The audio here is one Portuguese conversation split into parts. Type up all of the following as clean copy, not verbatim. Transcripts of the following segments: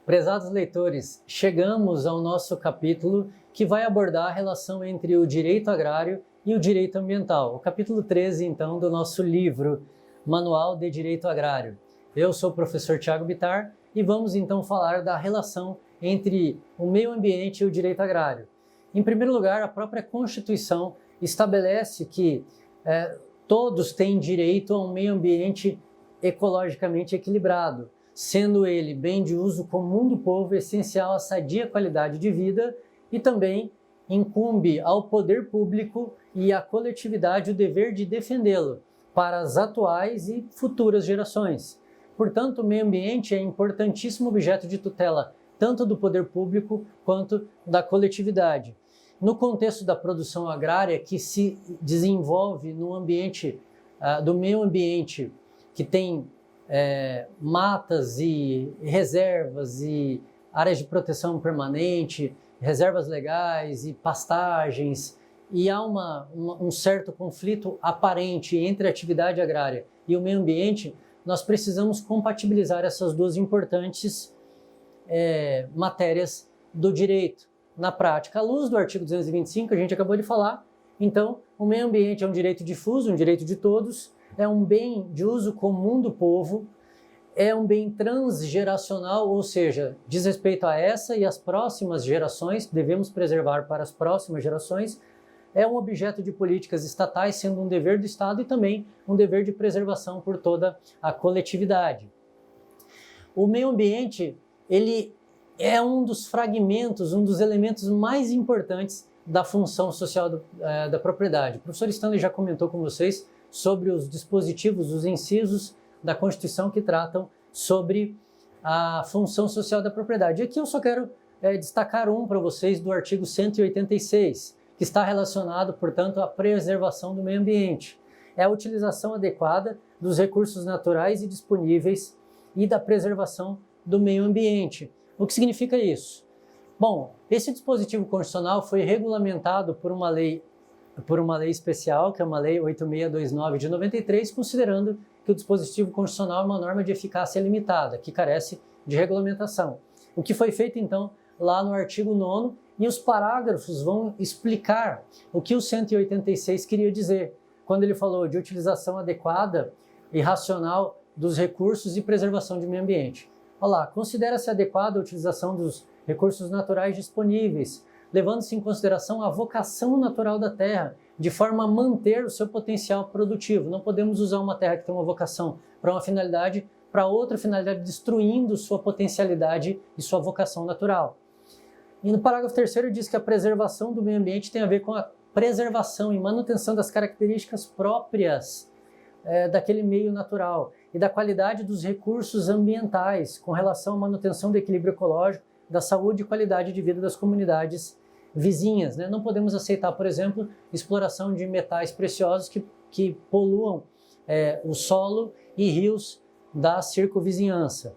Prezados leitores, chegamos ao nosso capítulo que vai abordar a relação entre o direito agrário e o direito ambiental. O capítulo 13, então, do nosso livro Manual de Direito Agrário. Eu sou o professor Thiago Bittar e vamos, então, falar da relação entre o meio ambiente e o direito agrário. Em primeiro lugar, a própria Constituição estabelece que todos têm direito a um meio ambiente ecologicamente equilibrado, sendo ele bem de uso comum do povo, essencial à sadia qualidade de vida, e também incumbe ao poder público e à coletividade o dever de defendê-lo para as atuais e futuras gerações. Portanto, o meio ambiente é importantíssimo objeto de tutela tanto do poder público quanto da coletividade. No contexto da produção agrária, que se desenvolve no ambiente do meio ambiente, que tem matas e reservas e áreas de proteção permanente, reservas legais e pastagens, e há um certo conflito aparente entre a atividade agrária e o meio ambiente, nós precisamos compatibilizar essas duas importantes matérias do direito. Na prática, à luz do artigo 225, a gente acabou de falar, então, o meio ambiente é um direito difuso, um direito de todos, é um bem de uso comum do povo, é um bem transgeracional, ou seja, diz respeito a essa e as próximas gerações, devemos preservar para as próximas gerações, é um objeto de políticas estatais, sendo um dever do Estado e também um dever de preservação por toda a coletividade. O meio ambiente, ele é um dos fragmentos, um dos elementos mais importantes da função social da propriedade. O professor Stanley já comentou com vocês sobre os dispositivos, os incisos da Constituição que tratam sobre a função social da propriedade. E aqui eu só quero destacar um para vocês do artigo 186, que está relacionado, portanto, à preservação do meio ambiente. É a utilização adequada dos recursos naturais e disponíveis e da preservação do meio ambiente. O que significa isso? Bom, esse dispositivo constitucional foi regulamentado por uma lei especial, que é uma lei 8629 de 93, considerando que o dispositivo constitucional é uma norma de eficácia limitada, que carece de regulamentação. O que foi feito, então, lá no artigo 9º, e os parágrafos vão explicar o que o 186 queria dizer, quando ele falou de utilização adequada e racional dos recursos e preservação do meio ambiente. Olha lá, considera-se adequada a utilização dos recursos naturais disponíveis, levando-se em consideração a vocação natural da terra, de forma a manter o seu potencial produtivo. Não podemos usar uma terra que tem uma vocação para uma finalidade, para outra finalidade, destruindo sua potencialidade e sua vocação natural. E no parágrafo 3º diz que a preservação do meio ambiente tem a ver com a preservação e manutenção das características próprias daquele meio natural e da qualidade dos recursos ambientais com relação à manutenção do equilíbrio ecológico, da saúde e qualidade de vida das comunidades vizinhas. Não podemos aceitar, por exemplo, exploração de metais preciosos que poluam o solo e rios da circunvizinhança.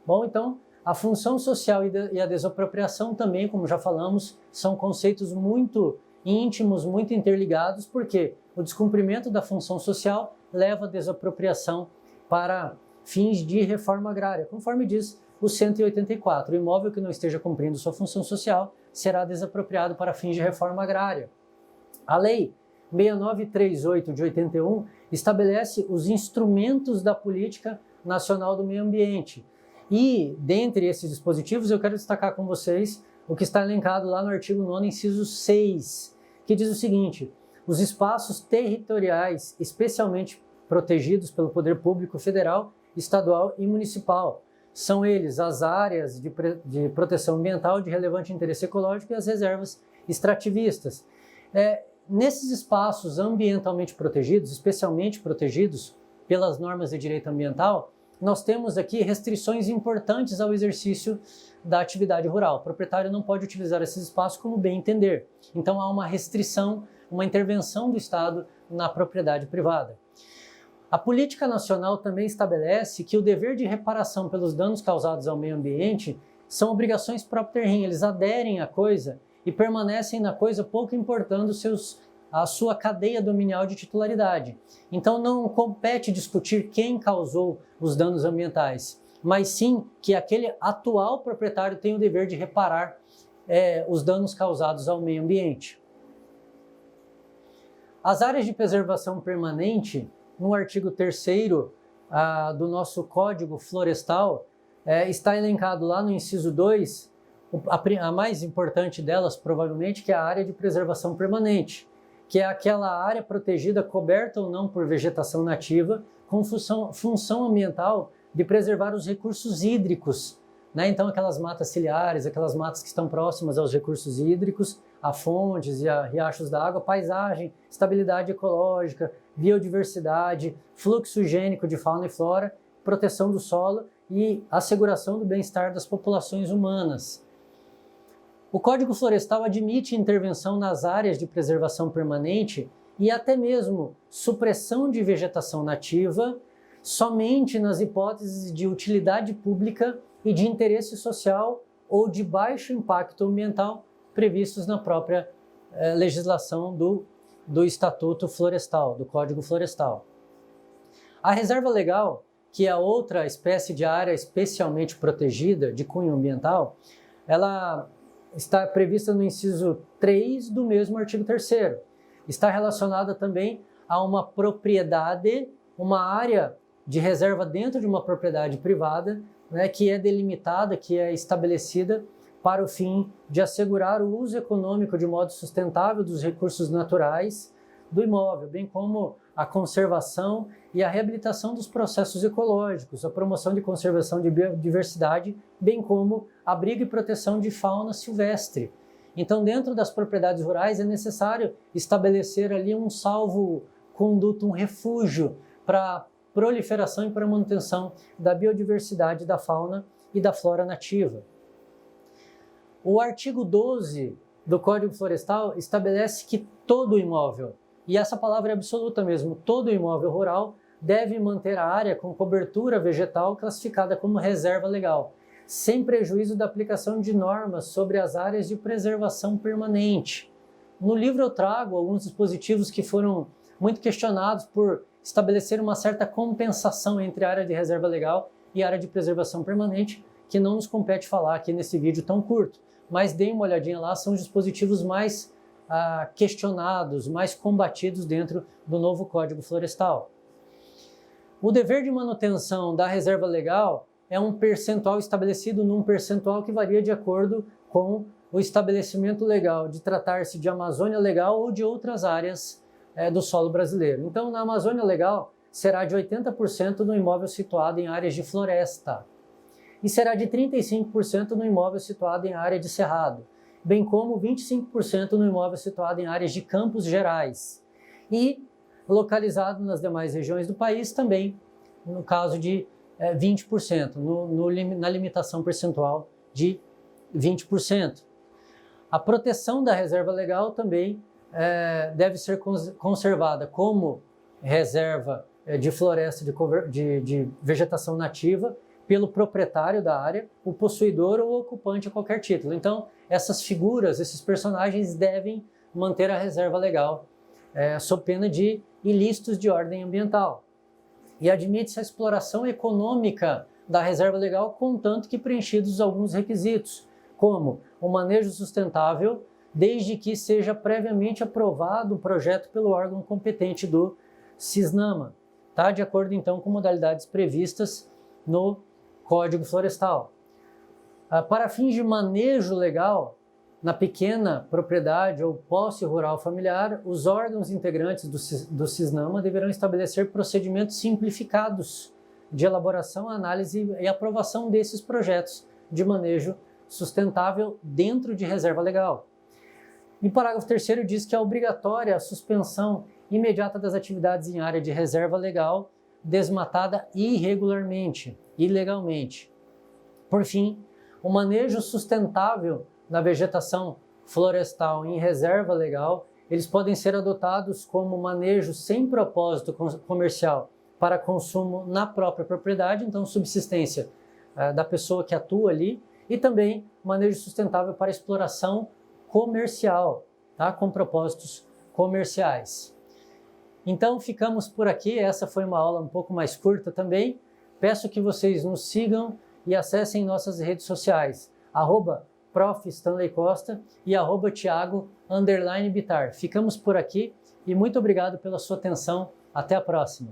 Bom, então, a função social e a desapropriação também, como já falamos, são conceitos muito íntimos, muito interligados, porque o descumprimento da função social leva à desapropriação para fins de reforma agrária, conforme diz o 184. O imóvel que não esteja cumprindo sua função social será desapropriado para fins de reforma agrária. A Lei 6938 de 81 estabelece os instrumentos da Política Nacional do Meio Ambiente. E, dentre esses dispositivos, eu quero destacar com vocês o que está elencado lá no artigo 9º, inciso 6, que diz o seguinte: os espaços territoriais especialmente protegidos pelo poder público federal, estadual e municipal. São eles as áreas de proteção ambiental de relevante interesse ecológico e as reservas extrativistas. Nesses espaços ambientalmente protegidos, especialmente protegidos pelas normas de direito ambiental, nós temos aqui restrições importantes ao exercício da atividade rural. O proprietário não pode utilizar esses espaços como bem entender. Então há uma restrição, uma intervenção do Estado na propriedade privada. A política nacional também estabelece que o dever de reparação pelos danos causados ao meio ambiente são obrigações próprio terreno. Eles aderem à coisa e permanecem na coisa pouco importando a sua cadeia dominial de titularidade. Então não compete discutir quem causou os danos ambientais. mas sim que aquele atual proprietário tem o dever de reparar os danos causados ao meio ambiente. As áreas de preservação permanente, no artigo 3º do nosso Código Florestal, está elencado lá no inciso 2, a mais importante delas, provavelmente, que é a área de preservação permanente, que é aquela área protegida, coberta ou não por vegetação nativa, com função ambiental de preservar os recursos hídricos, né? Então, aquelas matas ciliares, aquelas matas que estão próximas aos recursos hídricos, a fontes e a riachos d'água, paisagem, estabilidade ecológica, biodiversidade, fluxo higiênico de fauna e flora, proteção do solo e asseguração do bem-estar das populações humanas. O Código Florestal admite intervenção nas áreas de preservação permanente e até mesmo supressão de vegetação nativa somente nas hipóteses de utilidade pública e de interesse social ou de baixo impacto ambiental previstos na própria legislação do Estatuto Florestal, do Código Florestal. A reserva legal, que é outra espécie de área especialmente protegida de cunho ambiental, ela está prevista no inciso 3 do mesmo artigo 3º. Está relacionada também a uma propriedade, uma área de reserva dentro de uma propriedade privada, né, que é delimitada, que é estabelecida para o fim de assegurar o uso econômico de modo sustentável dos recursos naturais do imóvel, bem como a conservação e a reabilitação dos processos ecológicos, a promoção de conservação de biodiversidade, bem como abrigo e proteção de fauna silvestre. Então, dentro das propriedades rurais é necessário estabelecer ali um salvo-conduto, um refúgio para proliferação e para manutenção da biodiversidade da fauna e da flora nativa. O artigo 12 do Código Florestal estabelece que todo imóvel, e essa palavra é absoluta mesmo, todo imóvel rural deve manter a área com cobertura vegetal classificada como reserva legal, sem prejuízo da aplicação de normas sobre as áreas de preservação permanente. No livro eu trago alguns dispositivos que foram muito questionados por estabelecer uma certa compensação entre a área de reserva legal e a área de preservação permanente, que não nos compete falar aqui nesse vídeo tão curto. Mas deem uma olhadinha lá, são os dispositivos mais questionados, mais combatidos dentro do novo Código Florestal. O dever de manutenção da reserva legal é um percentual estabelecido num percentual que varia de acordo com o estabelecimento legal, de tratar-se de Amazônia Legal ou de outras áreas do solo brasileiro. Então, na Amazônia Legal, será de 80% no imóvel situado em áreas de floresta e será de 35% no imóvel situado em área de cerrado, bem como 25% no imóvel situado em áreas de campos gerais e localizado nas demais regiões do país também, no caso de 20%, na limitação percentual de 20%. A proteção da reserva legal também deve ser conservada como reserva de floresta de vegetação nativa pelo proprietário da área, o possuidor ou o ocupante a qualquer título. Então, essas figuras, esses personagens devem manter a reserva legal sob pena de ilícitos de ordem ambiental. E admite-se a exploração econômica da reserva legal, contanto que preenchidos alguns requisitos, como o manejo sustentável, desde que seja previamente aprovado o projeto pelo órgão competente do CISNAMA, tá? De acordo então com modalidades previstas no Código Florestal. Para fins de manejo legal, na pequena propriedade ou posse rural familiar, os órgãos integrantes do CISNAMA deverão estabelecer procedimentos simplificados de elaboração, análise e aprovação desses projetos de manejo sustentável dentro de reserva legal. E o parágrafo 3º diz que é obrigatória a suspensão imediata das atividades em área de reserva legal desmatada irregularmente, ilegalmente. Por fim, o manejo sustentável da vegetação florestal em reserva legal, eles podem ser adotados como manejo sem propósito comercial para consumo na própria propriedade, então subsistência da pessoa que atua ali, e também manejo sustentável para exploração comercial, tá? Com propósitos comerciais. Então ficamos por aqui, essa foi uma aula um pouco mais curta também, Peço que vocês nos sigam e acessem nossas redes sociais, @Prof. Stanley Costa e @Thiago_Bitar. Ficamos por aqui e muito obrigado pela sua atenção. Até a próxima!